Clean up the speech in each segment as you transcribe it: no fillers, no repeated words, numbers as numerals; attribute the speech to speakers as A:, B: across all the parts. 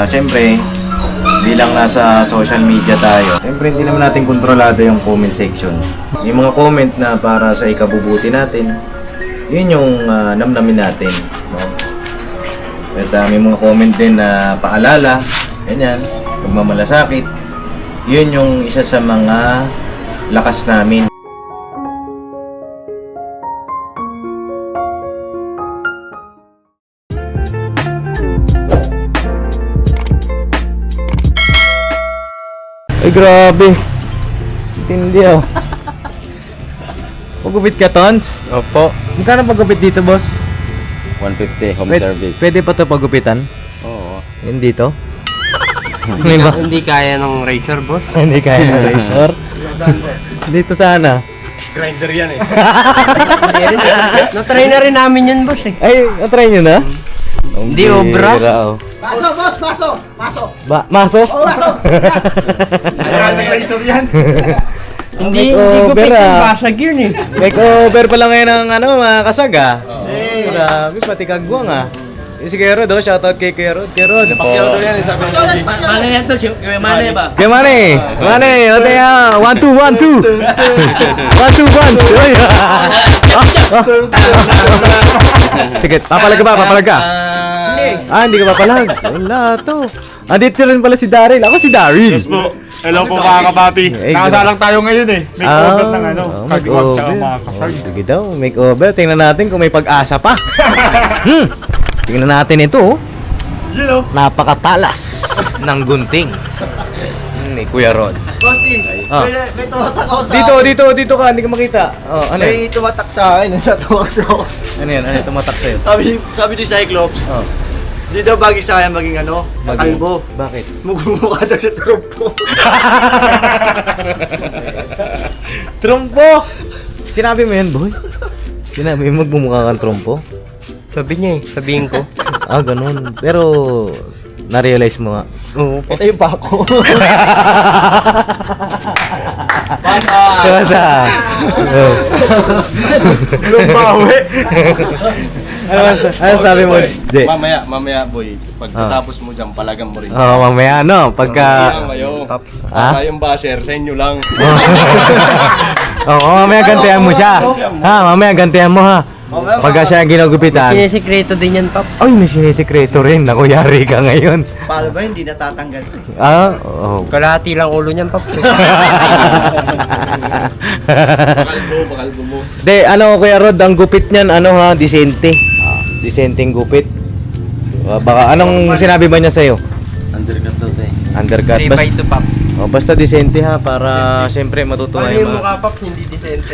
A: Siyempre, bilang nasa social media tayo, siyempre hindi naman natin kontrolado yung comment section. May mga comment na para sa ikabubuti natin, yun yung namnamin natin, no? At may mga comment din na paalala, ganyan, pagmamalasakit, yun yung isa sa mga lakas namin. Ay, grabe. Tindi, oh. Pagupit ka, Tons?
B: Opo.
A: Magkano pagupit dito, boss?
B: 150 home service.
A: Pwede pa to pagupitan?
B: Oo.
A: Yun dito?
B: Hindi kaya ng razor, boss.
A: Hindi kaya ng razor? Dito sana.
C: Grinder yan eh.
B: Na-try na rin namin yun, boss eh.
A: Ay, na-try nyo na?
B: Hindi, obra.
A: Oh.
C: Maso, boss! Maso! Maso!
A: Maso?
C: Oo, maso! Nasa razor yan.
B: Hindi
A: Makeover,
B: gupit yung
A: ah.
B: basag yun eh.
A: Makeover pa lang ngayon ng mga kasag, ah. Grabe, pati kagwang, ah. Yung si Kuya Rod, oh. Shoutout kay Kuya Rod. Kuya Rod.
C: Pacquiao yan, sabi niya.
B: Mane yan to, mane ba?
A: Kaya Mane, ote ya, 1-2, 1-2. 1-2 punch. Oy. Sige, papalag ka ba? Papalag ka? Hindi ka papalag. Wala to. Andito rin pala si Daryl. Ako si Daryl.
C: Yes po. Hello po mga kapapi. Nakasalang tayo ngayon eh. May cover ng ano. Kagwag tsaka mga kasag.
A: Sige daw, makeover. Tingnan natin kung may pag-asa pa. Tingnan natin ito, oh.
C: You know.
A: Napakatalas ng gunting ni Kuya Rod.
C: Boss Tim,
A: Ah.
C: may tumatak ako sa
A: Dito ka, hindi ka makita. Oh, ano yan?
C: May tumatak sa akin, sa tumak sa ako.
A: Ano yan? Ano yung tumatak sa'yo?
C: Sabi ni Cyclops,
A: Oh,
C: di daw bagay sa akin maging ano, kalbo.
A: Bakit?
C: Mugmumukha daw siya trumpo.
A: Trumpo! Sinabi mo yan, boy? Sinabi mo magbumukha kang trumpo?
B: Sabi niya eh, sabihin ko.
A: Ganun. Pero, na-realize mo nga.
B: Oo po.
C: Ito yung pako.
A: Kasa? Oh.
C: Lumbawi.
A: Ano sabi mo? Di.
D: Mamaya boy, pagkatapos mo dyan, palagan mo rin.
A: Mamaya ano, pagka...
D: Kayo,
A: Ha?
D: yung basher, sa inyo lang.
A: Mamaya gantihan mo siya. Mamaya gantihan mo, ha? Pagka siya ginugupitan.
B: Sinisikreto din yan, Paps.
A: Ay, may sinisikreto rin. Naku, yari ka ngayon.
C: Paano ba hindi natatanggal ito eh?
A: Oo.
B: Kalahati lang ulo niyan, Paps.
D: Bakalbo mo.
A: Kuya Rod, ang gupit niyan, disente. Disenteng gupit. Baka, anong sinabi ba niya sa'yo?
D: Undercut daw tayo.
A: Undercut.
B: 3 by 2, Paps.
A: Basta disente, ha, para siyempre matutuwa
B: Paano
A: yung
B: yung
A: mga...
B: mukha, Paps? Hindi decente.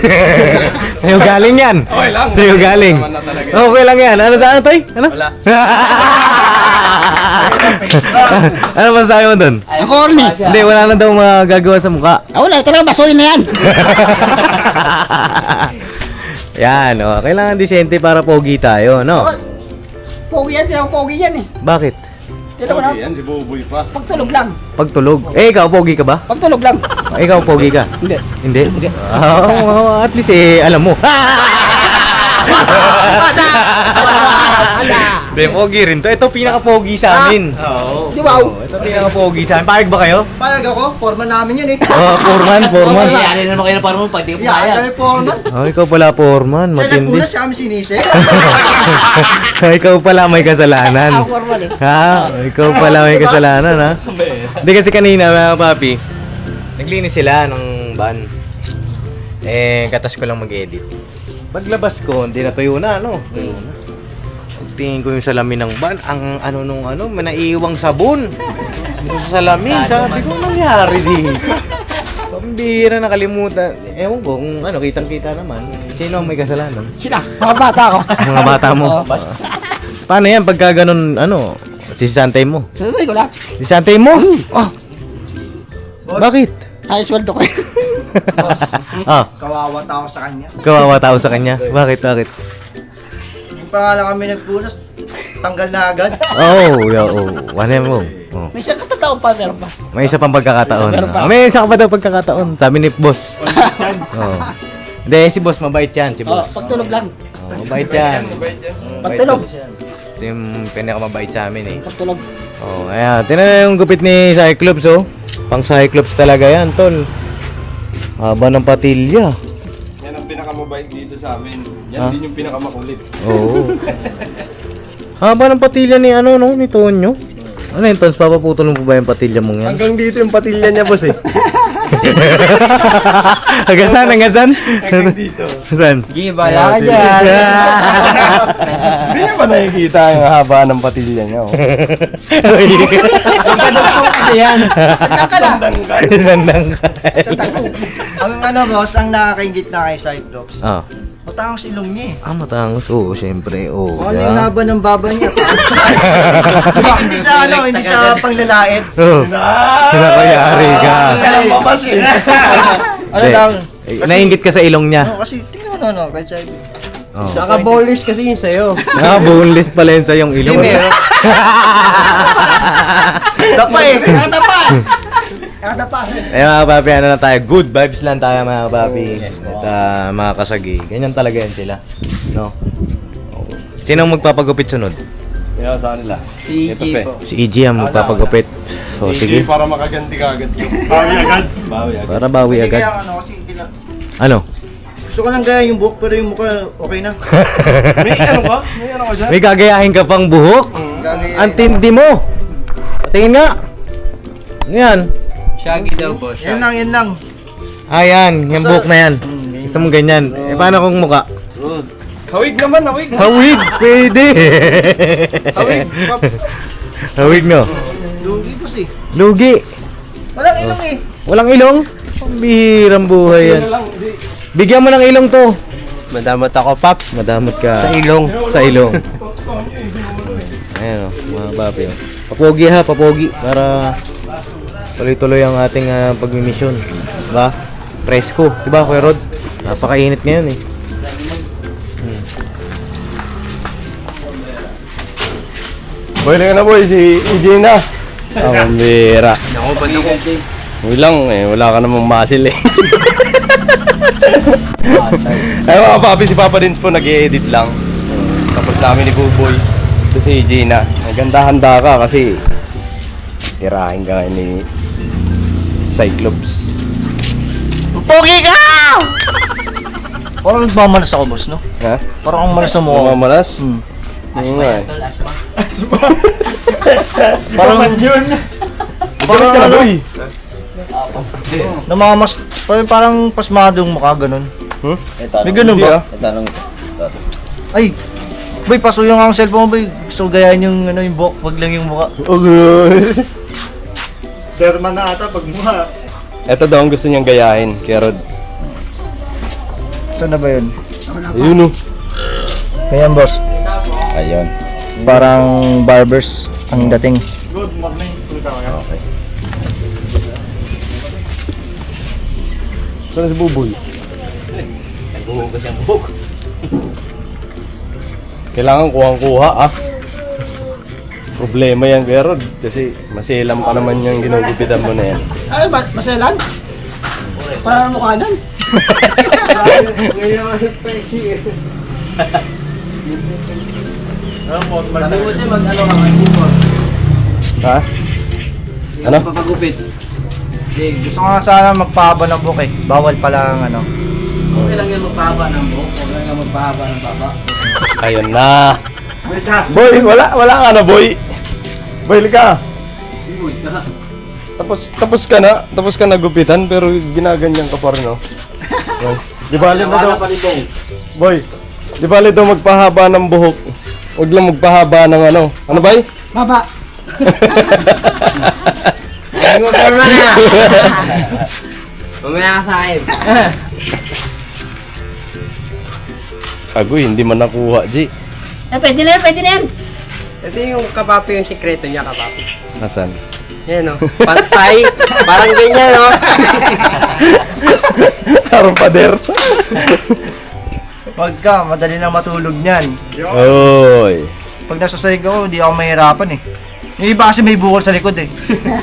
A: Sa'yo galing yan.
D: Okay lang.
A: Sa'yo galing.
D: Naman na talaga.
A: Okay lang yan. Ano saan, Toy? Ano?
D: Wala.
A: Ano masasabi mo dun?
C: Ang corny!
A: Hindi, wala na daw magagawa sa mukha.
C: Wala, talaga basuhin na yan!
A: Yan, kailangan disente para pogi tayo, no?
C: Pogi yan, tinawag pogi yan eh.
A: Bakit?
C: Tinawag
D: Okay, yan, si Buboy pa.
C: pagtulog lang.
A: Pagtulog. Ikaw, pogi ka ba?
C: Pagtulog lang.
A: Ikaw, pogi ka?
C: Hindi.
A: Hindi? At least, alam mo. Hindi, pogi rin to. Ito pinaka-pogi sa amin.
B: Oo.
C: Di ba?
A: Ito pinaka-pogi sa amin. Payag ba kayo?
C: Payag ako, foreman namin yan eh.
A: Foreman.
B: Yari naman kayo na parang mo pag di ko
C: Yeah, kami foreman.
A: Ikaw pala, foreman.
C: Kaya
A: Matindi.
C: nagpunas kami sinise.
A: Ikaw pala may kasalanan.
C: Ako foreman eh.
A: Ikaw pala may kasalanan, ha? Hindi kasi kanina, mga papi, naglinis sila ng van. Katas ko lang mag-edit. Paglabas ko, hindi natuyo na, ano? Tingin ko yung salamin ng van, ang may naiiwang sabon. Dito sa salamin, sabi ko, nangyari dito? Pambira, nakalimutan. Ewan ko, kung kitang-kita naman. Sino ang may kasalanan?
C: Sila, mga bata ako.
A: Mga bata mo. Paano yan pagka ganun, sisantay mo?
C: Sabi ko lang.
A: Sisantay mo? Bakit?
C: Ayos sweldo ko. Kawawa tao sa kanya.
A: Kawawa tao sa kanya. Bakit?
C: Yung pangalan kami nagpunas, tanggal na agad.
A: Ano mo?
C: May isang katataon pa, meron pa.
A: May isa pang pagkakataon.
C: Meron pa.
A: May isa ka pa daw pagkakataon. Sabi ni boss. Hindi, si boss mabait yan, si boss.
C: Pagtulog lang.
A: Mabait yan.
C: Pagtulog.
A: Ito yung pinakamabait sa amin eh.
E: Katulog.
A: Oh, ayan. Tingnan na yung gupit ni Cyclops, oh. Pang Cyclops talaga yan, tol. Haba ng patilya.
D: Yan ang pinakamabait dito sa amin. Yan
A: Ah?
D: din yung pinakamakulit.
A: Oo. Haba ng patilya ni ano, no? Ni Tonyo. Ano yun, Tons? Papaputol mo pa ba yung patilya mong yan?
D: Hanggang dito yung patilya niya, boss eh.
A: Hanggang saan? Hanggang saan?
D: Hanggang dito.
A: Saan?
B: Gibala ka dyan.
D: Hindi niya ba nakikita yung haba ng patilya niya? Oh.
B: Yan.
E: Sandang ka lang.
A: Sandang ka.
E: Ang ano boss, ang nakakaingit na kay Cyclops.
A: Ah.
E: Matangos ilong niya eh.
A: Matangos. Oo, syempre. Oo.
E: Kung ano yung haba ng baba niya. Hindi sa ano, hindi sa panglalait.
A: Oo. Sinakayari ka.
E: Kasi, ano
A: Hindi.
E: lang.
A: Nainggit ka sa ilong niya.
E: No, kasi tingnan mo no, kay Cyclops.
A: Oh.
B: Saka boneless kasi yun sa'yo.
A: Boneless pala yun sa yung ilong.
E: Hindi meron. Dapa eh. Nakadapa. Nakadapa.
A: Eh mga papi, ano na tayo? Good vibes lang tayo mga papi. At mga kasagi. Ganyan talaga yan sila. No? Sino ang magpapagupit sunod?
D: Kaya sa kanila.
B: Si
D: Ito,
B: G
D: pe.
B: po.
A: Si EG ang magpapagupit. So sige.
D: Para makaganti ka agad.
C: Bawi agad.
D: Bawi agad.
A: Para bawi
E: Hindi
A: agad.
E: kaya ano kasi hindi na.
A: Ano?
E: Gusto ko lang gaya yung buhok pero yung mukha okay na.
D: May ano ka? May ano ka dyan?
A: May gagayahin ka pang buhok?
E: Gagaya.
A: Ang tindi mo! Tingin nga! Ano yan?
B: Shaggy daw po.
E: Yan lang, yan lang.
A: Yan. Yung buhok na yan. Gusto mo ganyan. Eh paano kung muka?
D: Hawig naman, hawig.
A: Hawig! Pwede!
D: Hawig.
A: Hawig no?
E: Lugi po si.
A: Lugi!
E: Walang ilong eh.
A: Walang ilong? Pambihirang buhay yan. Bigyan mo ng ilong to.
B: Madamot ako, Paps.
A: Madamot ka.
B: Sa ilong.
A: Sa ilong. Ayan o, mga papi o. Papogi ha, papogi. Para tuloy-tuloy ang ating pagmimisyon. Diba? Presko. Diba, Kuya Rod? Napakainit ngayon eh.
D: Boy na boy, si EJ na. Ang bira.
B: Ako, ba't ako?
D: Huwag lang eh, wala ka namang muscle eh. Ay mga papi, si Papa Dins po nag-i-edit lang. So, tapos namin ni Buboy. Ito si EJ na. Maganda-handa ka kasi tirahin ka ngayon ni Cyclops.
E: Pogi ka! Parang nagmamalas ako boss no?
D: Ha?
E: Parang ang malas sa mukha.
D: Mamalas?
E: Hmm.
D: Oo nga eh.
E: Parang yun.
D: Parang ka na boy.
E: Namamas, parang pasmadong mukha ganun.
D: Hmm?
E: May ganun
D: Hindi,
E: ba?
D: ah.
E: Ay, boy, pasuyo nga ang cellphone mo, boy. Gusto ko gayahin yung, ano, yung buhok, wag lang yung mukha.
D: Okay.
C: Derma na ata pag mukha.
D: Ito daw ang gusto niyang gayahin, kay Rod.
E: Saan na ba yun?
D: Ayun oh.
E: Ganyan, boss.
D: Ayun.
E: Parang barbers ang dating.
C: Good morning. Tulita ko yan.
D: Okay. Saan si Buboy?
B: Naghuhugas yung buhok.
D: Kailangan kuhang-kuha ah. Problema yan kay Rod kasi masilam pa naman yung ginugupitan mo na yan.
E: Ay, maselan? Parang mukha nan.
B: Sabi mo siya mag-ano ka mag-import.
D: Ha? Ano?
B: Papagupit.
E: Gusto ko nga sana magpahaba ng buhok eh. Bawal pala ang ano.
B: Okay lang yung magpahaba ng buhok. Okay lang yung magpahaba ng baba.
D: Ayun na. Boy, wala ka na boy. Boy, lika. Tapos ka na gupitan pero ginaganyan ka pa rin oh. Boy, di bali na daw. Boy, di bali daw magpahaba ng buhok. Huwag lang magpahaba ng ano. Ano ba?
E: Baba!
B: Ay, mo pero na na. Mamaya ka sa akin.
D: Agoy, hindi man nakuha, G.
E: Pwede na yan, pwede na yan!
B: Ito yung kapapi yung sikreto niya, kapapi.
D: Nasaan?
B: Yan o. Pantay. Parang ganyan o.
D: Parang pader.
E: Wag ka, madali nang matulog niyan.
D: Oy.
E: Pag nasasayag ako, hindi ako mahirapan eh. Yung iba kasi may bukol sa likod eh.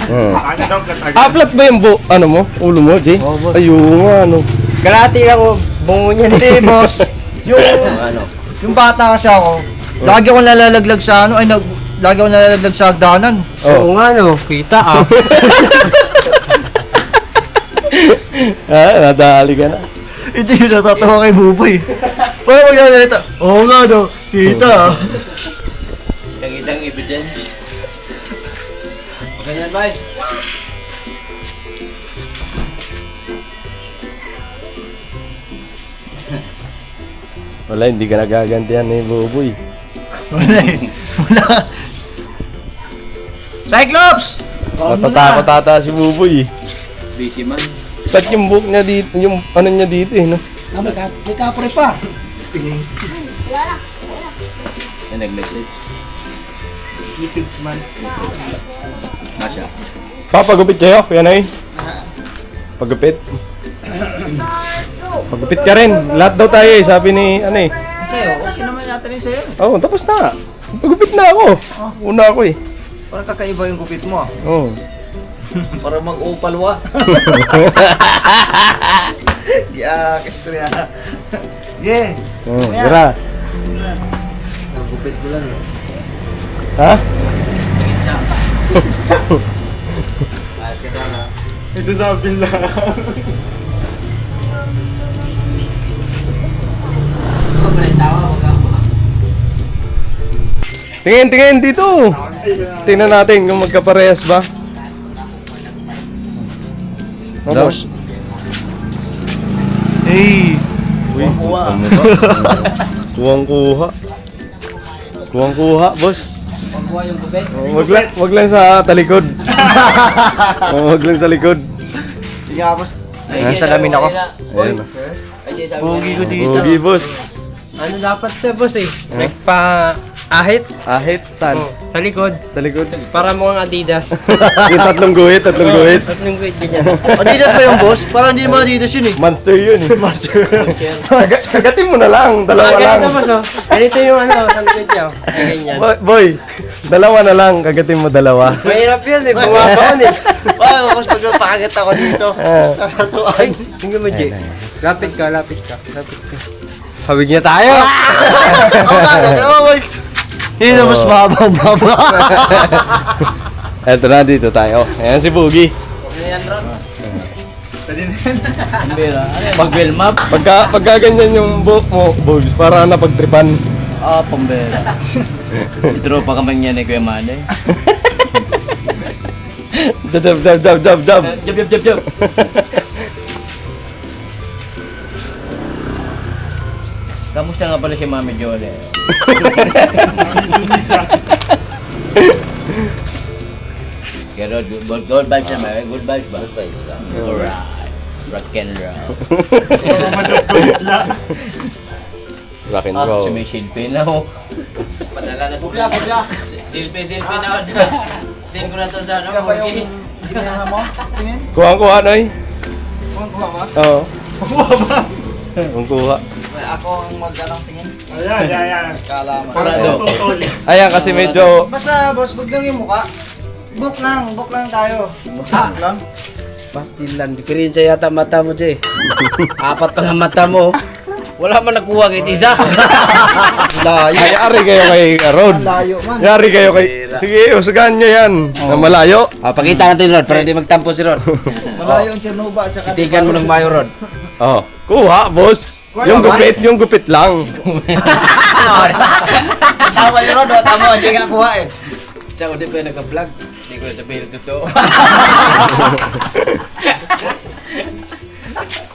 C: Ano daw platag?
D: Aplat ba yung ano mo? Ulo mo, G?
E: Oo, boss.
D: Ayun nga, ano.
B: Kalati lang o. Bungo niya.
E: Hindi boss, yung
B: Ano?
E: yung bata kasi ako, Lagi akong nalalaglag sa ano, lagi akong nalalaglag sa hagdanan.
B: Oo nga no, kita ah.
D: Nadali ka na.
E: Hindi yung natatawa kay Buboy. Parang magkakalita. Oo nga no, kita ah.
B: Kitang evidence. Ganyan ba?
D: Wala, hindi ka nagagantihan ni Buboy.
E: Wala eh. Wala. Cyclops!
D: Matatakot ata si Buboy.
B: Busy man.
D: Ba't yung book niya dito, yung ano niya dito eh, no?
E: May kapre pa.
B: Na nag-message.
E: Message man.
B: Masya.
D: Papagupit kayo, kuya Nay? Pagupit. Pagupit ka rin. Lahat daw tayo eh, sabi ni, ano eh.
E: Sa'yo, okay naman yata rin sa'yo.
D: Oo, tapos na. Pagupit na ako. Una ako eh.
E: Parang kakaiba yung gupit mo ah.
D: Oo.
E: Para mag-upalwa. Yeah, kasturya. Yeah.
D: Oo, tira.
B: Gupit ko lang.
D: Ha?
B: Ayos ka lang ha.
C: Isasabi lang.
D: Tingin dito. Tingnan natin kung magkaparehas ba.
E: Vamos. Hey.
D: Uy, kuwang-kuha. Kuwang-kuha, boss.
B: Pagbuha yung gupit.
D: Oh, wag lang sa talikod. Oh, wag lang sa likod.
E: Sige nga, boss. Salamin ako.
D: Ayun.
E: Pogi ko dito.
D: Pogi, boss.
B: Ano dapat siya boss eh? Nagpa-ahit.
D: Ahit, san?
B: Sa likod.
D: Sa likod.
B: Para mukhang Adidas.
D: Yung tatlong guhit.
B: Tatlong guhit ganyan.
E: Adidas ba yung boss? Parang hindi mo Adidas yun eh.
D: Monster yun eh.
E: Master.
D: Kagatin mo na lang, dalawa lang.
B: Ganito boss oh. Ganito yung ano, sa likod niya. oh. Ay, ganyan.
D: Boy, dalawa na lang, kagatin mo dalawa.
B: Mahirap yan eh. Bumabaon eh.
E: Wow, boss, pag napakagit ako dito. Nakatuan.
B: Tingnan mo Jay. Lapit ka. Hawig niya tayo.
E: Ako nga, nagawa boy. Hindi na mas mahaba.
D: Eto na, dito tayo. Ayan si Boogie.
B: Mag-wheel map.
D: Pagka ganyan yung buhok mo, Bogs, para napagtripan.
B: Pambera. Draw pa kamang yan eh, Kuya Mane.
D: Jab.
B: Jab. Kamusta nga pala si Mami Jole? Pero good vibes naman, good vibes ba? Good vibes lang. Alright. Rock and roll.
D: Rock and
B: Si
D: roll.
B: may silpi na ho. Padala na sa silpi na ho. Send ko na to sa ano, Borgi.
E: Ginahan mo? Tingin?
D: Kuha, Noy.
E: Kuha ba?
D: Oo. Ang kuha.
E: Ako ang maggalang tingin.
C: Ayan.
E: Kala mo.
C: Tutol.
D: Ayan, kasi medyo...
E: Basta boss, wag lang yung mukha. Book lang tayo. Book lang.
B: Pastilan, diferensya yata mata mo, Jay. Apat pa nga mata mo. Wala man nakuha kahit isa.
E: Layo.
D: Ay, ari kayo kay Rod.
E: Layo man.
D: Yari kayo kay... Sige, usugan nyo yan. Na malayo.
B: Pakita natin, Rod, para di magtampo si Rod.
E: Malayo ang Chernuba at saka...
B: Itigan mo ng mayo, Rod.
D: Oh, kuha, boss. Yung gupit lang.
E: Tama yun, Rod. Tama, hindi nga kuha eh.
B: Tsaka di pa yung nagka-vlog. Hindi ko sabihin totoo.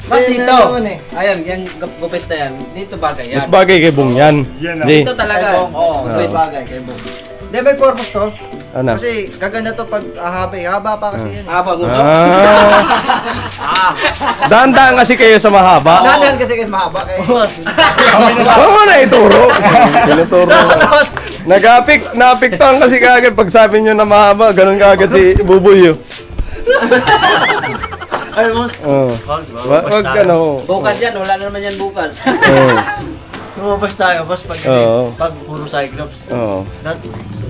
B: Mas dito. Ayan, yung gupit na yan. Dito bagay yan.
D: Mas bagay kay Bong yan.
C: Yan,
D: Di.
B: Dito talaga.
E: Oo, may bagay kay Bong. Hindi, may purpose to.
D: Ano?
E: Kasi gaganda to pag haba pa kasi yun eh.
B: Habang usok.
D: Daan-daan kasi kayo sa mahaba.
E: Dadan kasi kayo mahaba kayo.
D: Huwag mo na ituro. Tinuturo mo. Naapiktuhan kasi kagad pag sabi nyo na mahaba. Ganun kagad si Buboy.
E: Ay, boss.
D: Oh. Wag ka na ho.
B: Bukas yan, wala na naman yan bukas.
D: Oh.
E: Lumabas tayo, boss, pag,
D: Oo.
E: pag puro Cyclops.
D: Oh.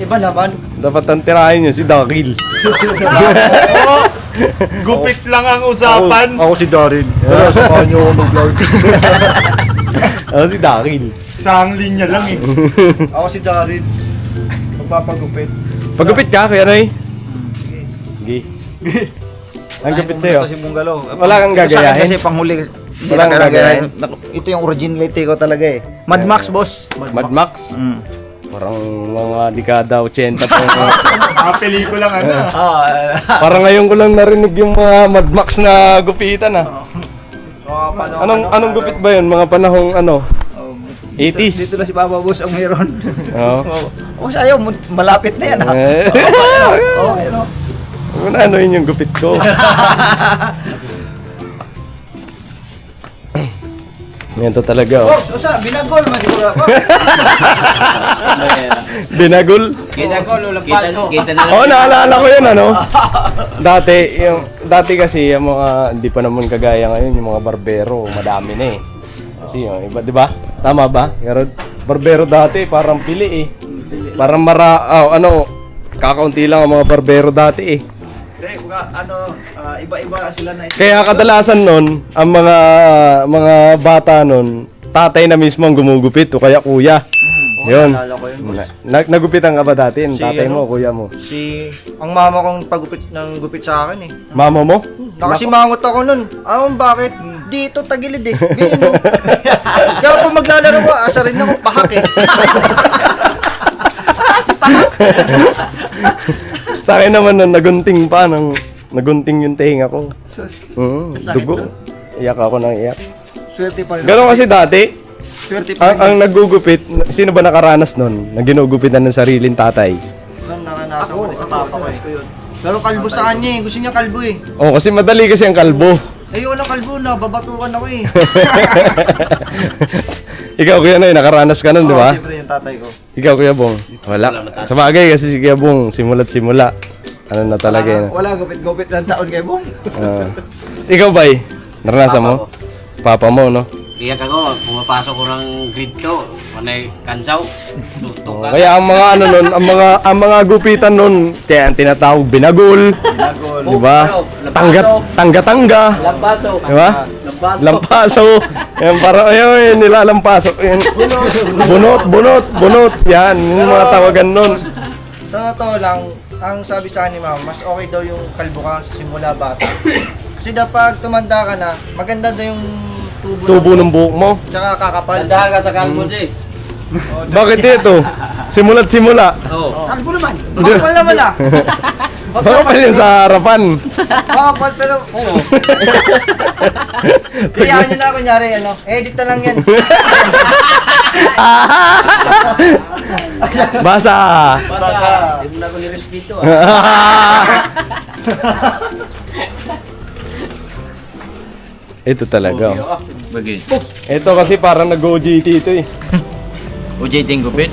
E: Iba naman.
D: Dapat ang tirahin nyo si Dakil.
C: Gupit lang ang usapan.
E: Ako si Darin. Pero sa kanya ako mag-vlog.
D: Oh, si Dakil.
C: isang linya lang eh.
E: Ako si Darin. Magpapagupit.
D: Pagupit ka, Kuya Noy? Sige. Ang gupit sa'yo.
E: Si Bunggalo.
D: Wala kang gagayahin?
E: Kasi panghuli. Hindi
D: Wala
E: na
D: kang
E: gagayahin. Ito yung originality ko talaga eh. Mad Max, boss.
D: Mad Max?
E: Mm.
D: Parang mga dekada 80 pa.
C: Mga pelikulang ano.
D: Parang ngayon ko lang narinig yung mga Mad Max na gupitan Anong gupit ba yun? Mga panahong ano? 80s?
E: Dito na si Papa Boss ang meron.
D: Oo.
E: Oh, sa'yo, malapit na yan ha. Oh, ano?
D: Ano yun yung gupit ko? Ganito talaga oh.
E: Boss, usa, binagol man siguro ako.
D: Binagul?
B: Ginagol, ulang paso.
D: Oo, naalala ko yun ano. Dati kasi yung mga hindi pa naman kagaya ngayon yung mga barbero, madami na eh. Kasi yung iba, 'di ba? Tama ba? Pero barbero dati parang pili eh. Parang kakaunti lang ang mga barbero dati eh.
E: Hindi, iba-iba sila na
D: Kaya kadalasan nun, ang mga bata nun, tatay na mismo ang gumugupit o kaya kuya. Yun.
E: naalala ko yun.
D: Nagupitan ka ba dati? Ang
E: Si
D: tatay mo,
E: ano?
D: kuya mo?
E: Ang mama kong pagupit ng gupit sa akin eh.
D: Mama mo?
E: Nakasimangot ako nun. Bakit? Dito, tagilid eh. Ganyan mo. Kaya pag maglalaro ko, asa rin ako, pahak eh.
D: Sa akin naman nun, nagunting yung tenga ko. Dugo. Iyak ako ng iyak.
E: Swerte pa rin.
D: Ganon kasi dati,
E: Swerte pa rin.
D: ang nagugupit, sino ba nakaranas nun? Na ginugupitan ng sariling tatay?
E: Nung naranasan ko sa papa ko yun. Pero kalbo sa kanya eh. Gusto niya kalbo eh.
D: Oh, kasi madali kasi ang kalbo.
E: Ayoko ng kalbo na, babatukan ako eh.
D: Ikaw, Kuya Noy, nakaranas ka nun, di ba?
E: Siyempre yung tatay ko.
D: Ikaw, Kuya Bong? Wala. Sa bagay kasi si Kuya Bong, simula't simula. Ano na talaga yun?
E: Wala gupit-gupit ng taon kay Bong.
D: Ikaw, Bay? Naranasan mo? Papa mo, no?
B: Iyak ako, pumapasok ko ng grade 2, panay kansaw, tutok ka.
D: Kaya ang mga ano nun, ang mga gupitan nun, kaya ang tinatawag binagol, di ba? Tangga-tangga,
B: Lampaso.
D: di ba?
B: Lampaso.
D: Lampaso. Yan para ayun, nilalampaso. Yan. Bunot. Yan, yung mga tawagan nun.
E: Sa totoo lang, ang sabi sa akin ni Mama, mas okay daw yung kalbo ka simula bata. Kasi daw pag tumanda ka na, maganda daw yung
D: Tubo ng buhok mo.
E: Tsaka kakapal.
B: Tandahan ka sa kalbo, Jay.
D: Bakit ito? Simula't simula.
B: Oo.
E: Kalbo naman. Kakapal naman ah.
D: Baka pa yun sa harapan.
E: Kakapal pero... Kaya nyo na kunyari, edit na lang yan.
D: Basa.
B: Hindi mo na ako nirespeto
D: Ito talaga. Oh.
B: Bagay.
D: Ito kasi parang nag-OJT ito eh.
B: OJ Tinggupit?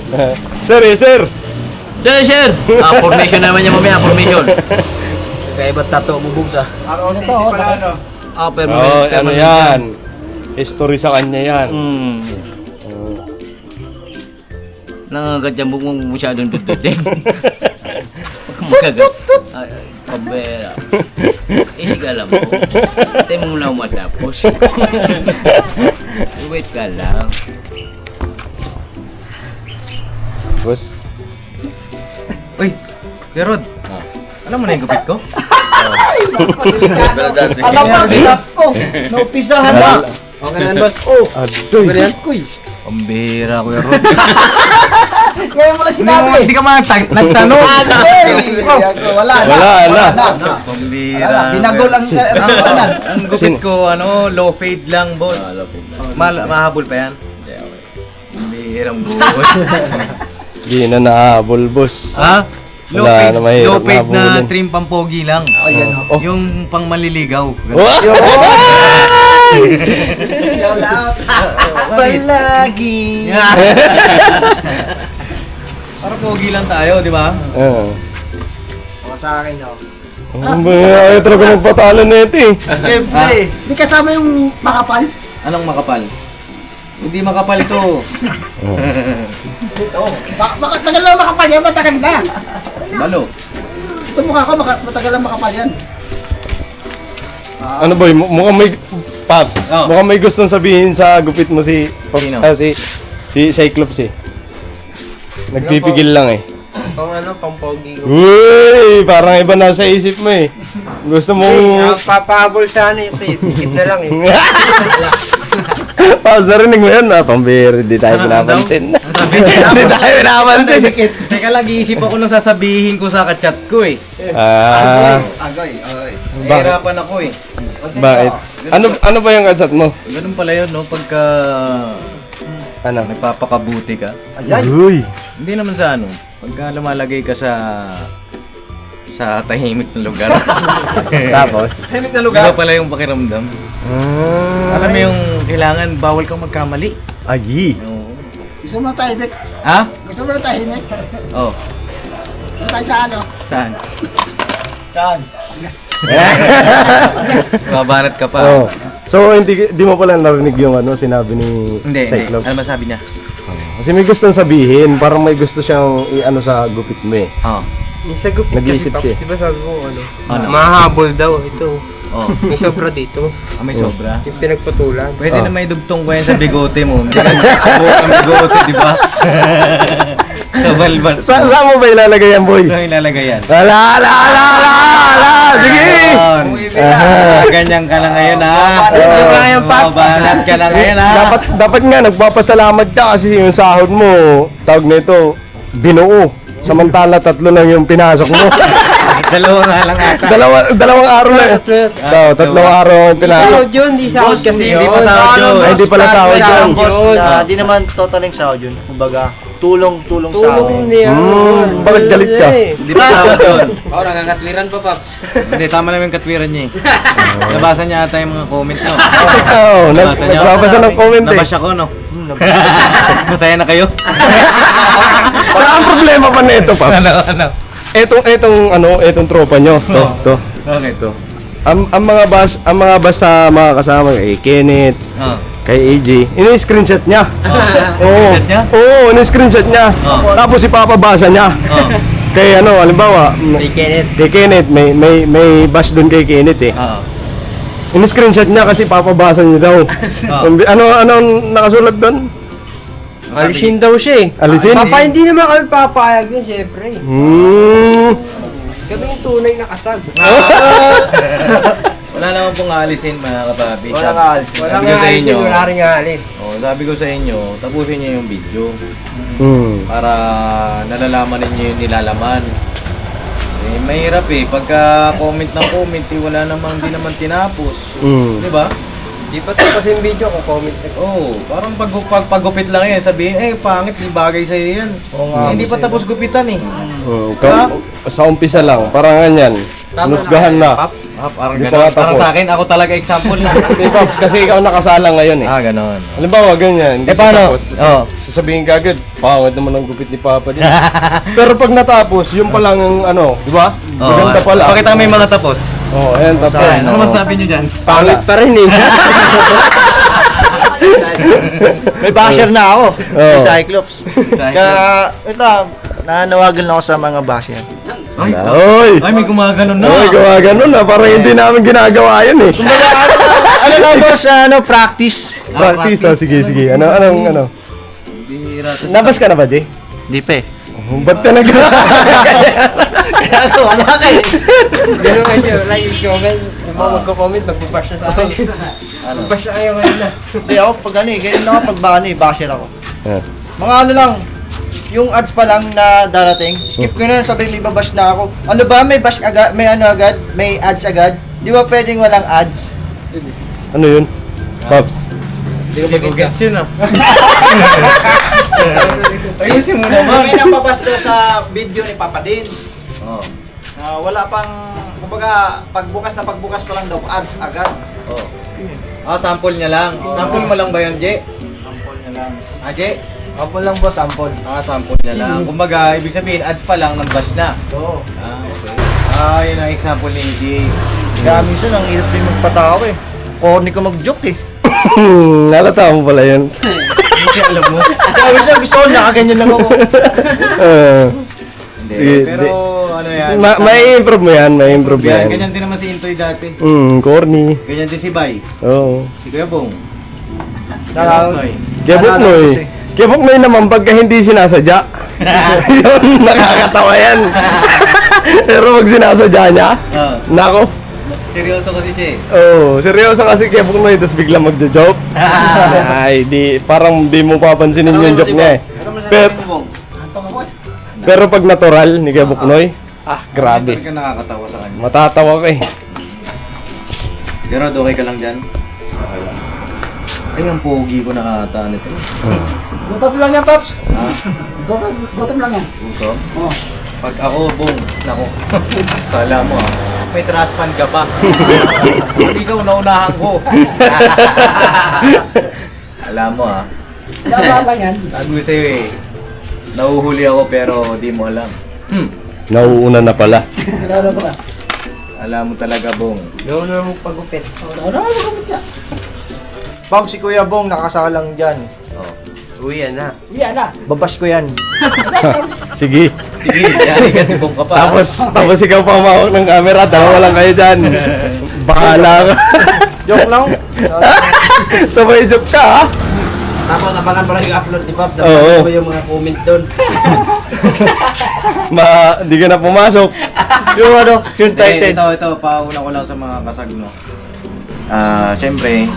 D: Sir, sir!
B: Sir! Formation naman niya mamaya, formation. Kaya iba't tato bubog sa.
C: ROTC pala ano.
D: Oh, ano yan? History sa kanya yan.
B: Nangagat yung bubong masyadong tututin. Makagat. Pabera. Sige alam mo. Tayo mo na matapos. Wait ka lang.
D: Boss?
E: Uy, Kuya Rod. Alam mo na yung gupit ko? Alam mo, pinap ko. Naupisahan na.
B: Okay na yan, boss.
D: Adoy!
E: Kuy.
C: Pambira, Kuya Rod.
E: Ngayon mo lang sinabi.
C: Hindi ka man nagtanong.
E: Wala
D: Wala.
C: Pambira.
E: Binagol ang
C: Ang gupit ko, low fade lang, boss. Mahabol pa yan. Pambirang buhol.
D: Hindi na nahabol, boss.
C: Ha?
D: Wala na mahirap
C: Low fade na
D: mahabulin.
C: trim pampogi lang.
D: Oh.
C: Yung pang maliligaw.
E: Shout out. Palagi.
C: Para pogi lang tayo, di ba?
D: Oo.
E: Sa akin, no?
D: Ayaw talaga magpatalo na ito eh.
E: Siyempre. Hindi kasama yung makapal.
C: Anong makapal? Hindi makapal to.
E: Baka tagal lang makapal yan, matagal na.
C: Balo.
E: Ito mukha ko, matagal lang makapal yan.
D: Ano boy, mukhang may Paps,
C: Oh.
D: mukhang may gustong sabihin sa gupit mo si
C: Sino?
D: si Si Cyclops eh. Nagpipigil lang eh.
B: Pang ano, pang pogi ko.
D: Uy, parang iba na sa isip mo eh. Gusto mong...
B: Papahabol sana ito eh. Tikit na lang eh.
D: Tapos narinig mo yun, pambiri, di tayo pinapansin.
C: Sabi
D: Di tayo pinapansin.
C: Teka lang, iisip ako nung sasabihin ko sa kachat ko eh.
E: Agoy.
C: Nahihirapan ako eh.
D: Bakit? Ano ba yung katsat mo?
C: Ganun pala yun, no? Pagka
D: Ano?
C: nagpapakabuti ka.
D: Uy.
C: Hindi naman sa ano. Pagka lumalagay ka sa tahimik na lugar.
D: Tapos?
C: Tahimik na lugar? Iba pala yung pakiramdam. Alam mo yung kailangan bawal kang magkamali.
D: Ay.
C: Oo.
E: Gusto mo na tahimik?
C: Ha?
E: Gusto mo na tahimik?
C: Oh.
E: Ano tayo sa ano?
C: Saan?
E: Saan?
C: Babanat ka pa.
D: Oh. So, hindi mo pala narinig yung sinabi ni
C: Hindi.
D: Cyclops?
C: Ano masabi niya?
D: Kasi may gustong sabihin, parang may gusto siyang i-ano sa gupit mo eh.
C: Oh.
B: Yung sa gupit
D: Nag-iisip
B: kasi,
D: siya.
B: Paps, di ba sabi ko ano?
C: Ano?
B: Mahabol daw ito.
C: Oh.
B: May sobra dito.
C: May sobra.
B: Yung pinagpatulan.
C: Pwede na may dugtong ko yan sa bigote mo. Hindi ka buhok ang bigote, di ba? Sa balbas.
D: Saan mo ba ilalagay yan, boy?
C: Saan ilalagay yan?
D: Ala! Sige!
C: Ayun. Ganyan ka na ngayon, ha? Mabanat ka na ngayon, ha?
D: Dapat nga, nagpapasalamat ka kasi yung sahod mo, tawag nito, binuo. Samantala, 3 lang yung pinasok mo.
C: Dalawa nga lang ata.
D: Dalawang araw na. Oo, 3 araw yung pinasok.
B: Sahod yun, di sahod kasi
C: Hindi
B: yun.
C: pa sahod yun.
D: Ay, hindi pala sahod yun.
E: Boss, di naman totaling sahod yun. Kumbaga, tulong sa
B: Tulong
E: amin.
B: niya.
D: Bakit galit ka?
C: Hindi pa sahod yun.
B: Oo, nangangatwiran pa, Paps.
C: Hindi, tama naman yung katwiran niya eh. Nabasa niya ata yung mga comment mo.
D: Oo, nagbabasa ng comment eh.
C: Nabasa ko, no? Masaya na kayo?
D: Wala ang problema pa nito, Paps.
C: Ano?
D: Etong tropa nyo. To.
C: Okay, to.
D: Ang mga bash sa mga kasama kay Kenneth,
C: Oh.
D: kay AJ, ini-screenshot niya. Oo.
C: Screenshot niya?
D: Oo, ini-screenshot niya.
C: Oh.
D: Tapos ipapabasa niya.
C: Oh.
D: Kay halimbawa,
C: Kay Kenneth.
D: kay Kenneth, may bash doon kay Kenneth eh.
C: Oo.
D: Ini-screenshot niya kasi papabasa niya daw. Ano nakasulat doon?
B: Alisin daw siya eh.
D: Alisin?
B: Papa, hindi naman kami papayag yun, syempre. Kami yung tunay na kasag.
C: Wala naman pong aalisin mga kababi.
E: Walang aalisin.
B: Wala
C: Sabi ko
B: nga
C: sa
B: alisin,
C: inyo.
B: wala rin nga alis.
C: Sabi ko sa inyo, tapusin niyo yung video para nalalaman ninyo yung nilalaman. Eh, mahirap eh. Pagka comment ng comment, wala namang, hindi naman tinapos. Di ba?
B: Di pa tapos yung video ko, comment na.
C: Oo, parang paggupit lang yan. Sabihin, pangit, di bagay sa'yo yan. Hindi pa tapos gupitan eh.
D: Sa umpisa lang, parang ganyan. Nusgahan na.
C: Paps? Parang
D: Di
C: gano'n.
D: pa tapos.
C: Parang sa akin, ako talaga example na.
D: Hindi, Pops, kasi ikaw nakasala ngayon eh.
C: Ganon.
D: Halimbawa, ganyan. Hindi
C: paano?
D: tapos,
C: Oo.
D: sasabihin ka agad, pangit naman ang gupit ni Papa din. Pero pag natapos, yung palang di ba? Maganda pala.
C: Pakita mo yung mga tapos.
D: Ayan, tapos.
C: Ano masabi niyo dyan?
D: Pangit pa rin eh.
E: May basher na ako.
D: Oo.
E: Si Cyclops. Kaya, ito, nanawagan ako sa mga basher.
D: Oy!
C: Ay, may gumaganon na.
D: Oy, gawa ganun na. Parang hindi namin ginagawa yun eh.
E: Ano lang boss, practice.
D: Practice, sige. Ano?
C: Bira to.
D: Nabas ka na ba, Jay?
E: Di pa eh.
D: Ba't ka nag...
E: Wala kayo.
B: Ganun nga siya, like yung comment, kung mga magko-comment, magbabash na sa akin. Magbash na kayo ngayon na.
E: Hindi ako, pag ganyan ako pag basher ako.
D: Ah.
E: Mga ano lang, yung ads pa lang na darating, skip ko na, sabi may babash na ako. Ano ba, may bash agad, may ano agad, may ads agad? Di ba pwedeng walang ads?
D: Ano yun? Pops.
C: Hindi ko gets yun ah. Ayusin mo naman.
E: May nababash daw sa video ni Papa Dins.
C: Oh.
E: Wala pang, kumbaga, pagbukas pa lang daw, ads agad.
C: Oh. Sample niya lang. Sample mo lang ba yun, Je?
E: Sample niya lang.
C: Je?
E: Sample lang boss, sample.
C: Sample niya lang. Kumbaga, ibig sabihin, ads pa lang, nag-bash na.
E: Oo.
C: Okay. Yun ang example ni AJ.
E: Kaya minsan, ang hirap din magpatawa ko eh. Corny ko mag-joke eh.
D: Nalata mo pala yun.
C: Hindi alam mo.
E: Kaya minsan gusto ko, nakaganyan lang ako.
C: Hindi.
D: Hindi.
C: Pero ano yan.
D: May improve mo yan, may improve yan.
C: Ganyan din naman si Intoy dati.
D: Corny.
C: Ganyan din si Bay.
D: Oo.
C: Si Kuya Bong.
D: Gabot mo eh. Kaya Buknoy naman, pagka hindi sinasadya, yun, nakakatawa yan. Pero pag sinasadya niya,
C: Ah,
D: nako,
C: seryoso kasi siya eh.
D: oh, seryoso kasi kaya Buknoy, tapos bigla magjo-joke. Ay, parang di mo papansinin yung joke niya eh.
B: Ano masasabi
D: Pero,
B: mo, Bong?
D: pero pag natural ni Kaya Buknoy, grabe.
C: Hindi ka nakakatawa sa kanya.
D: Matatawa ka eh.
C: Pero okay ka lang dyan? Okay lang. Ay, ang pogi ko nakakata nito.
B: Gutom lang yan, Paps.
C: Ha?
B: Gutom lang yan.
C: Puso?
B: Oo.
C: Pag ako, Bong, nako. Kala mo ah. May traspan ka pa. Ikaw, naunahan ko. Alam mo ah.
B: Tama lang yan.
C: Sabi ko sa'yo eh. Nahuhuli ako pero di mo alam.
D: Nauuna na pala.
B: Ano ba?
C: Alam mo talaga, Bong.
B: Ano mo pagupit? Ano mo pagupit ka?
E: Pag si Kuya Bong nakasalang dyan,
C: Oh. Uwi yan na.
B: Yan na.
E: babash ko yan.
D: Sige.
C: Sige, yari ka si Bong ka pa.
D: Tapos ikaw pa umawak ng camera, dalawa lang kayo dyan. Bahala ka.
E: Joke lang.
D: Sabay joke ka ha.
B: Tapos abangan pala yung upload ni Pop.
D: Oo.
B: Dapat ko yung mga comment doon.
D: Hindi ka na pumasok.
E: Yung ano, yung title.
C: Ito, pauna ko lang sa mga kasagno. Siyempre,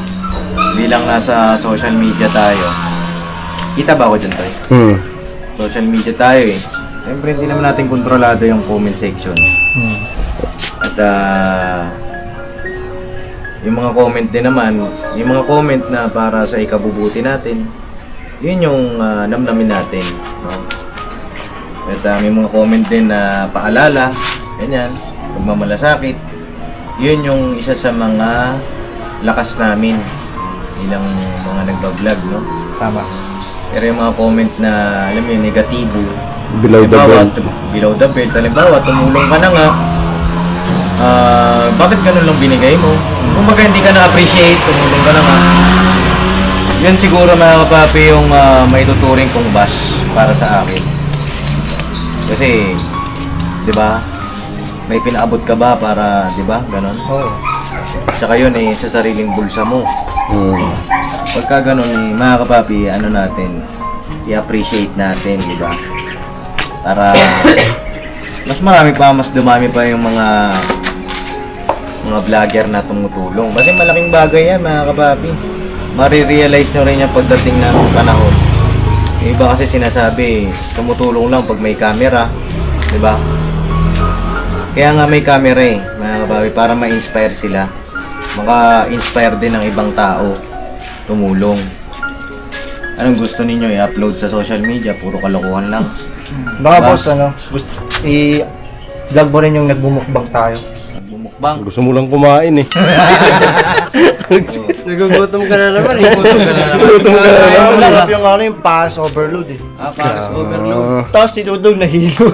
C: bilang nasa social media tayo. Kita ba ako dyan, Toy? Social media tayo eh. Siyempre, hindi naman natin kontrolado yung comment section. At yung mga comment din naman, yung mga comment na para sa ikabubuti natin, yun yung namnamin natin. No? At may mga comment din na paalala, ganyan, pagmamalasakit. Yun yung isa sa mga lakas namin bilang mga nagbablog, no?
E: Tama.
C: Pero yung mga comment na, alam mo yun, negatibo,
D: Below the belt.
C: Below the belt. Halimbawa, tumulong ka na nga. Bakit ganun lang binigay mo? Kung baga hindi ka na-appreciate, tumulong ka na nga. Yan siguro mga kapapi yung maituturing kong bash para sa akin. Kasi, di ba, may pinaabot ka ba para, di ba, ganun?
E: Oo.
C: Tsaka yun eh, sa sariling bulsa mo. Pagka ganun eh, mga kapapi, ano natin, i-appreciate natin, di ba? Para mas marami pa, mas dumami pa yung mga vlogger na tumutulong. Kasi malaking bagay yan, mga kapapi. Marirealize nyo rin yan pagdating ng panahon. Yung iba kasi sinasabi, tumutulong lang pag may camera, di ba? Kaya nga may camera eh, mga kapapi, para ma-inspire sila. Maka-inspire din ng ibang tao tumulong. Anong gusto ninyo i-upload sa social media? Puro kalokohan lang.
E: Baka
C: Diba?
E: boss, ano, i-vlog mo rin yung nagbumukbang tayo.
C: Nagbumukbang.
D: Gusto mo lang kumain eh.
B: Nagugutom ka na naman eh.
C: Gutom ka na naman.
D: Gutom ka na naman.
E: Ayun lang yung ano, yung pass overload eh.
C: Paris overload.
E: Tapos si Dudong nahilo.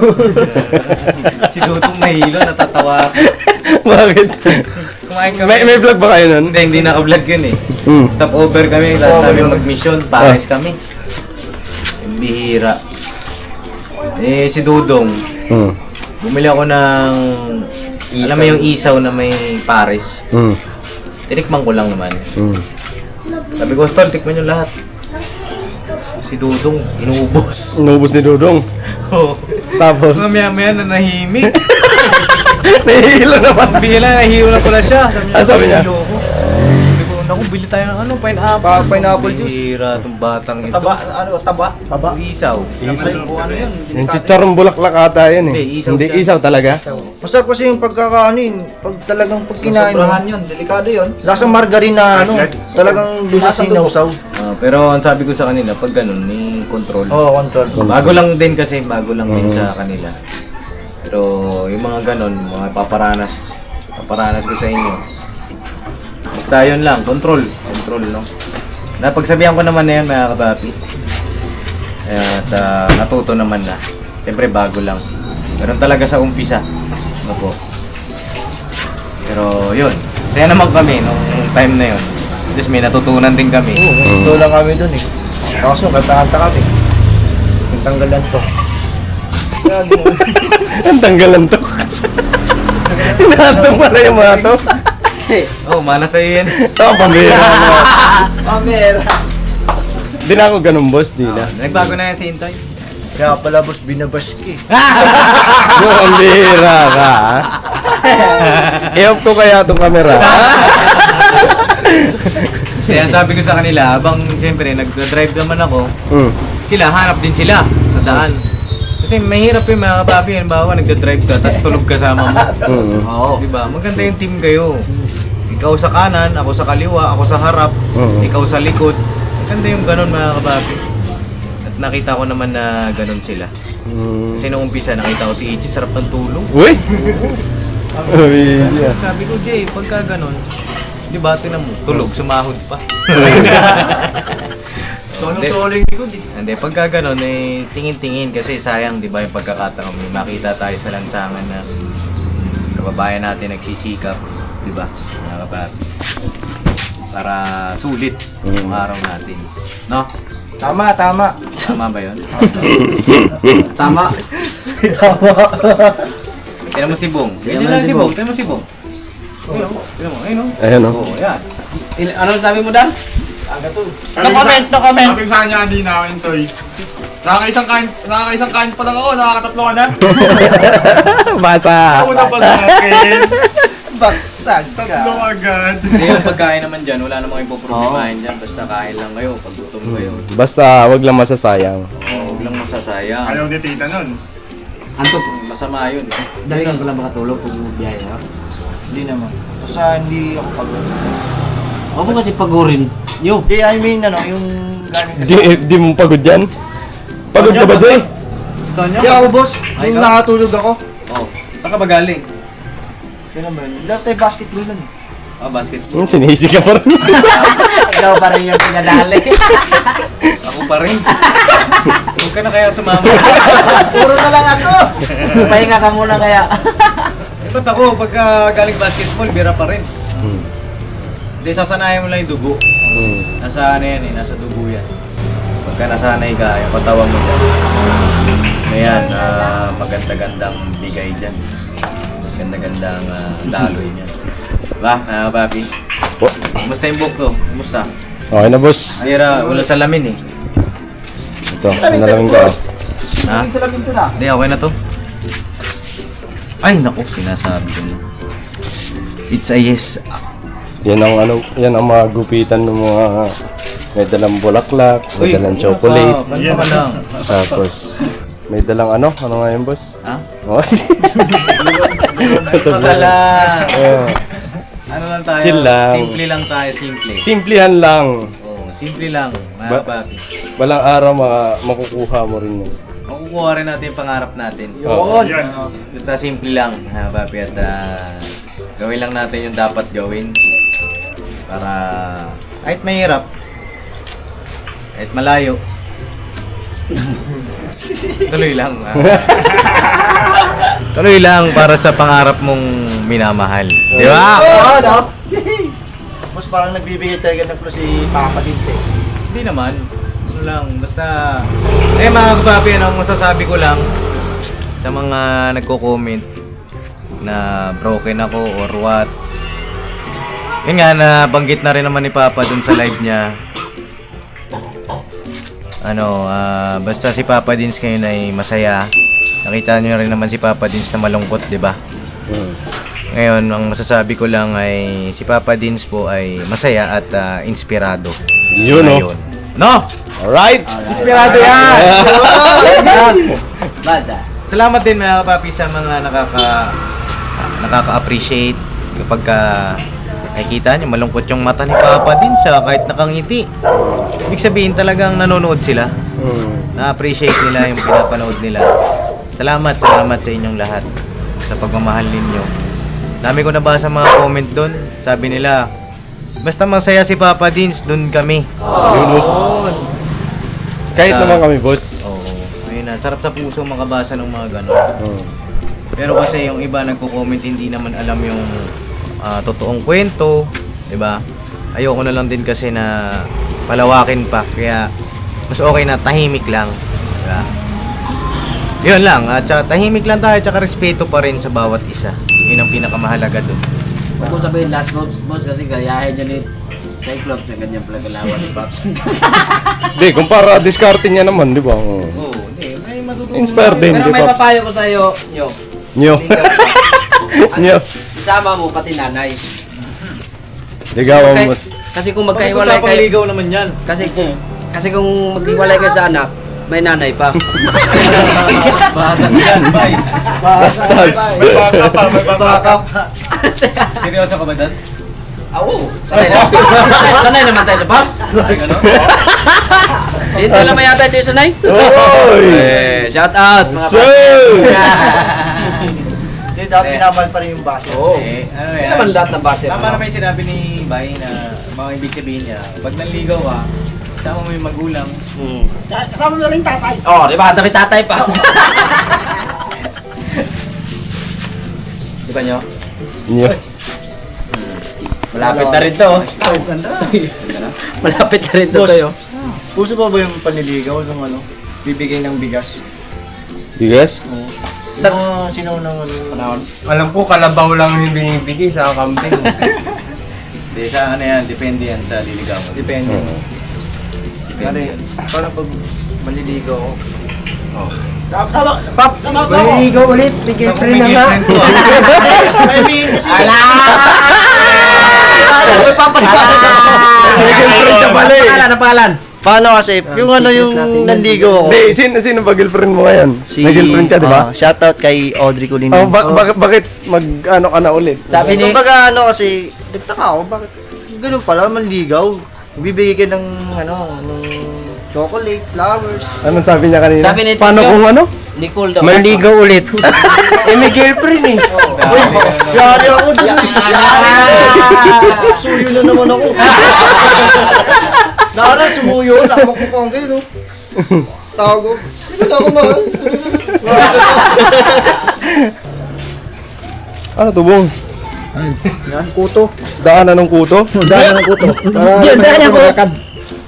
C: Si Dudong nahilo, natatawa.
D: Bakit?
C: Kumain kami.
D: May vlog ba kayo nun?
C: Hindi naka-vlog yun eh. Stop over kami, last namin mag-mission, Paris kami. Yung bihira. Eh, si Dudong, bumili ako ng, alam mo yung isaw na may Paris. Tinikman ko lang naman. Sabi ko, Tol, tikman nyo lahat. Si Dudong, inuubos.
D: Inubos ni Dudong.
C: Oo.
D: Tapos,
C: Mamaya-maya na nahimik.
D: nahihilo naman.
C: Ang bihila, nahihilo na pala siya.
D: Sabi niya?
C: "Nahihilo ko." Sabi ko, naku, bili tayo ng ano, pineapple.
E: Pineapple juice.
C: Bihira, itong batang ito.
E: Taba, ano, taba? Taba.
C: Isaw.
E: Ano yun?
D: Yung chicharong bulaklak ata yun eh.
C: Hindi, isaw
D: Hindi
C: siya.
D: isaw talaga.
E: Masarap kasi yung pagkakanin, pag talagang pag kinain mo.
B: yun, delikado yun.
E: Lasang margarine na ano, talagang doon sa sinawsaw.
C: Pero ang sabi ko sa kanila, pag ganun, may control.
E: Oo, control.
C: Bago lang din kasi, bago lang din sa kanila. Pero yung mga ganun, mga paparanas ko sa inyo. Basta yun lang, control, no? Napagsabihan ko naman na yan, mga kapapi. At natuto naman na. Siyempre bago lang. Ganun talaga sa umpisa. Ano po. Pero yun, saya naman kami nung time na yun. At least may natutunan din kami.
E: Ito lang kami doon eh. Kaso, kanta-kanta kami. Yung tanggalan to.
D: Ang tanggalan to. Hinatong pala yung mga to.
C: Oh, mana sa yan.
D: Oh, pambira mo.
E: Pamera.
D: Di na ako ganun, boss. Di na.
A: Nagbago na yan si Intoy.
E: Kaya pala boss, binabash ka eh.
D: Ang bihira ka, ha? I-off ko kaya itong camera.
A: Kaya sabi ko sa kanila, habang siyempre nag-drive naman ako,
D: Hmm.
A: sila, hanap din sila sa daan. Kasi mahirap yung mga kapapi, halimbawa nagda-drive ka, tapos tulog kasama mo. Oo. Diba? Maganda yung team kayo. Ikaw sa kanan, ako sa kaliwa, ako sa harap, ikaw sa likod. Maganda yung ganun mga kapapi. At nakita ko naman na ganun sila. Kasi nung umpisa, nakita ko si Ichi, sarap ng tulog.
D: Uy! Uy, yeah.
A: Sabi ko, Jay, pagka ganun, di ba, tinan mo, tulog, sumahod pa.
E: Solo yung likod eh.
A: Hindi, pagka ganun, eh, tingin-tingin kasi sayang, di ba, yung pagkakataon. May makita tayo sa lansangan na kababayan natin nagsisikap, di ba, mga kapatid. Para sulit yung araw natin. No?
E: Tama.
A: Tama ba yun?
B: Tama.
A: Tignan mo si Bong. Tignan lang si Bong. Tignan mo si Bong. Tignan mo. Ayun o.
D: Ayan, oh.
A: Oo, yan.
B: Ano sabi mo, Dan?
E: No comment.
F: Sabi ko sa kanya kanina, Intoy. Nakakaisang kain pa lang ako, nakakatatlo ka na.
D: Basa.
F: Una pa sa akin.
E: Basag
F: Tatlo
E: ka.
F: agad.
C: Hindi yung pagkain naman dyan, wala namang ipoproblemahin dyan. Basta kain lang kayo, pag gutom kayo.
D: Basta, wag lang masasayang.
C: Huwag lang masasayang.
F: Ayaw ni tita nun.
B: Anto,
C: Masama yun eh.
B: dali ka lang makatulog kung biyaya ha?
E: Hindi naman. Basta hindi ako pagod.
B: Huwag mo kasi pagurin. Yo.
E: Di, I mean, yung galing
D: Di mo pagod yan? Pagod ka ba, Jay?
E: Di ako boss, yung nakatulog ako.
C: Oh, saan ka ba galing?
E: Yun naman. Dati tayo basketball nun eh.
C: Basketball.
D: Sinisi ka pa rin.
B: Ikaw pa rin yung pinadali.
C: Ako pa rin. Huwag ka na kaya sumama.
E: Puro na lang ako!
B: Pahinga ka muna kaya.
C: Eh, ba't ako, pagka galing basketball, bira pa rin. Hindi, sasanayan mo lang yung dugo. Nasa ano yan eh, nasa dugo yan. Pagka nasanay ka, yung patawa mo dyan. Ayan, maganda-gandang bigay dyan. Maganda-gandang daloy niyan. Ba, papi? Kumusta yung book to? Kumusta?
D: Okay na, boss.
C: Bira, wala salamin eh.
D: Ito, nalamin ka.
C: Ha?
E: Salamin ko na.
C: Hindi, okay na to. Ay, naku, sinasabi ko na. It's a yes.
D: Yan ang mga gupitan ng mga may dalang bulaklak, may dalang chocolate,
C: Ano ka lang?
D: tapos may dalang ano nga yun, boss?
C: Ha?
D: Oh,
C: Ano ka lang?
D: yeah.
C: Ano lang tayo?
D: Chill lang.
C: Simple lang tayo, simple.
D: Simplihan lang.
C: Oh, simple lang, mga
D: Ba-
C: papi.
D: Walang araw makukuha mo rin yun.
C: Makukuha rin natin yung pangarap natin.
D: Oo.
F: Yan.
C: Basta simple lang, mga papi. At gawin lang natin yung dapat gawin. Para kahit mahirap, kahit malayo, tuloy lang. Tuloy lang para sa pangarap mong minamahal. Di ba?
E: Oo, no? Boss, parang nagbibigay talaga ng plus si Papa Dins eh.
C: Hindi naman. Ano lang, basta... mga kapapi, ang masasabi ko lang sa mga nagko-comment na broken ako or what. Yun nga, nabanggit na rin naman ni Papa dun sa live niya. Basta si Papa Dins ngayon ay masaya. Nakita niyo rin naman si Papa Dins na malungkot, di ba? Ngayon, ang masasabi ko lang ay si Papa Dins po ay masaya at inspirado.
D: Yun, no?
C: Ngayon. No!
D: Alright!
C: Inspirado yan!
B: Basa.
C: Salamat din mga kapapi sa mga nakaka-appreciate kapag nakikita nyo malungkot yung mata ni Papa Dins kahit nakangiti. Ibig sabihin talagang nanonood sila. Na-appreciate nila yung pinapanood nila. Salamat sa inyong lahat sa pagmamahal ninyo. Dami ko nabasa mga comment doon. Sabi nila, basta masaya si Papa Dins, doon kami.
D: Yun, boss. Kahit naman kami, boss.
C: Oo. Ayun na, sarap sa puso makabasa ng mga gano'n. Pero kasi yung iba nagko-comment hindi naman alam yung totoong kwento, 'di ba? Ayoko na lang din kasi na palawakin pa. Kaya mas okay na tahimik lang, 'di ba? 'Yun lang, at saka tahimik lang tayo, at saka respeto pa rin sa bawat isa. 'Yun ang pinakamahalaga doon.
B: Huwag mo sabihin last boss kasi gayahin niya ni Cyclops ang ganyan pala galawan ni Pops.
D: Hindi, kumpara diskarte niya naman, di ba? Oo.
C: Oo, hindi. May matutunan.
D: Inspired din,
B: Pero
D: di
B: may
D: ba?
B: papayo ko sa'yo, Nyo.
D: Nyo. Nyo.
B: Isama mo pati nanay.
D: Ligawan mo.
B: Kasi kung
C: Bakit
B: magkahiwalay
C: usapang
B: kayo,
C: ligaw naman yan?
B: kasi kung maghiwalay kayo sa anak, may nanay pa.
C: Bahasan yan, bay.
D: Bastas.
F: May backup pa, may backup.
C: Seryoso ka ba doon?
B: Oo. Sanay naman tayo sa bus.
C: Ay, ano?
B: Sino lang may yata tayo sanay?
D: Oy!
B: Shout out mga
D: So!
E: Hindi, dapat pinamal pa rin yung base.
B: Oo.
C: Ano
B: Hindi
C: yan?
B: naman lahat ng base.
C: Tama naman yung sinabi ni Bay na mga ibig sabihin niya, pag nanligaw ka, sama mo yung magulang.
E: Kasama mo na rin tatay.
B: Oh, di ba? Dami tatay pa. Di ba nyo?
D: Nyo.
B: Malapit na rin to. Malapit na rin to
E: Boss.
B: tayo.
E: Puso pa ba yung panliligaw ng ano? Bibigay ng bigas?
D: Bigas?
E: Mga sinaunang panahon.
G: Alam ko, kalabaw lang yung binibigay sa kambing.
C: Hindi, sa ano yan, depende yan sa liligaw mo.
E: Depende.
D: Oo.
E: Kaya, para pag manliligaw ako.
C: Oh.
E: Sama
G: Maliligaw ulit, bigay
C: Ako,
G: free na
C: bigay
G: nga.
C: friend ko, ah.
E: I mean, kasi...
B: May papalitan.
D: Girlfriend ka pala eh.
B: Ang pangalan?
E: Paano kasi, yung ano yung nanligaw ako.
D: Hindi, sino ba girlfriend mo ngayon? May girlfriend ka, di ba?
E: Shoutout kay Audrey Colin.
D: Oh, bakit mag-ano ka na ulit?
B: Sabi ni...
E: Kumbaga ano kasi, nagtaka ako, bakit ganun pala, manligaw? Bibigay ka ng ano, ng chocolate, flowers.
D: Anong sabi niya kanina?
B: Sabi ni
D: Paano
B: Tito?
D: kung ano?
B: Nicole daw.
G: Maliligaw ulit. Eh, may girlfriend eh.
E: Yari ako dyan. Suyo na naman ako. Nara, sumuyo. Tama ko kong kayo, no? Tago. Hindi na ako mahal.
D: Ano to, Bong?
E: Yan, kuto.
D: Daanan ng kuto?
E: Dahil ng kuto.
H: Diyan, daanan ko.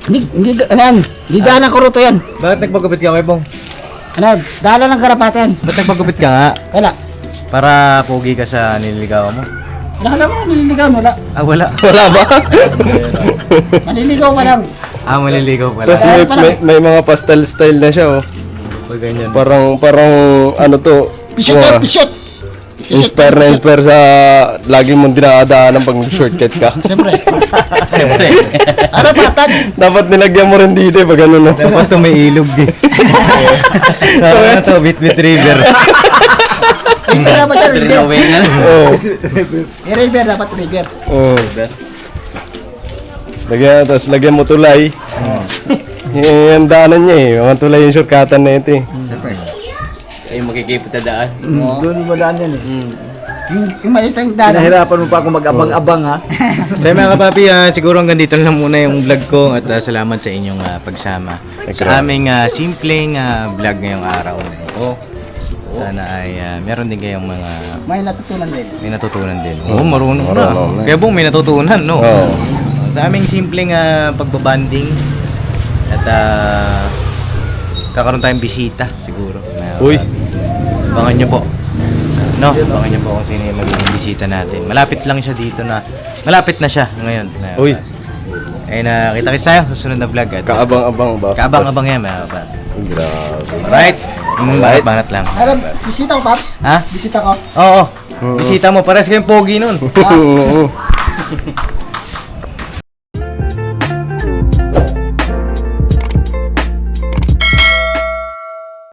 H: Hindi daanan ko rito yan.
A: Bakit nagpagupit ka kay Bong?
H: Ano, daanan ng karapatan.
A: Ba't nagpagupit ka nga?
H: Wala.
A: Para pogi ka sa nililigawan mo?
H: Wala ka naman, nililigaw, wala.
A: Ah, wala.
D: Wala ba?
H: Maliligaw ka lang.
A: Ah, maliligaw pala.
D: Tapos may mga pastel style na siya, oh.
A: Pag ganyan.
D: Parang ano to?
H: Pisyot
D: mga
H: yan, pisyot.
D: Inspire sa lagi mong dinadaanan pag shortcut ka.
H: Siyempre. Ano patag?
D: Dapat nilagyan mo rin dito, pag ano, no?
A: Dapat to may ilog eh. Ano to, Bit River.
H: Hindi dapat yan, river.
D: Oo.
H: May river, dapat river.
D: Oo. Lagyan mo tulay. Yung daanan niya eh. Mga tulay yung shortcutan na ito eh.
B: Ay, magkikipot na daan.
E: Doon mo daan yan eh.
H: Yung maliit ang daanan.
E: Nahirapan mo pa ako mag-abang-abang ha.
A: So mga kapapi, siguro hanggang dito lang muna yung vlog ko at salamat sa inyong pagsama sa aming simpleng vlog ngayong araw na ito. Sana ay meron din kayong mga
H: May natutunan din.
A: may natutunan din. Oo, marunong
D: Marunong
A: na.
D: na.
A: Kaya Bong, may natutunan, no?
D: Oo.
A: Sa aming simpleng pagbabanding at kakaroon tayong bisita siguro.
D: Uy.
A: Abangan nyo po. Abangan nyo po kung sino yung magiging bisita natin. Malapit lang siya dito na, malapit na siya ngayon.
D: Uy.
A: Ay nakita-kits tayo sa susunod na vlog.
D: Kaabang-abang ba?
A: Kaabang-abang yan, mga kapapi.
D: Grabe.
A: Alright? Banat lang.
H: Alam, bisita ko, Paps.
A: Ha?
H: Bisita ko.
A: Oo. Bisita mo, pares kayong pogi nun.
D: Oo.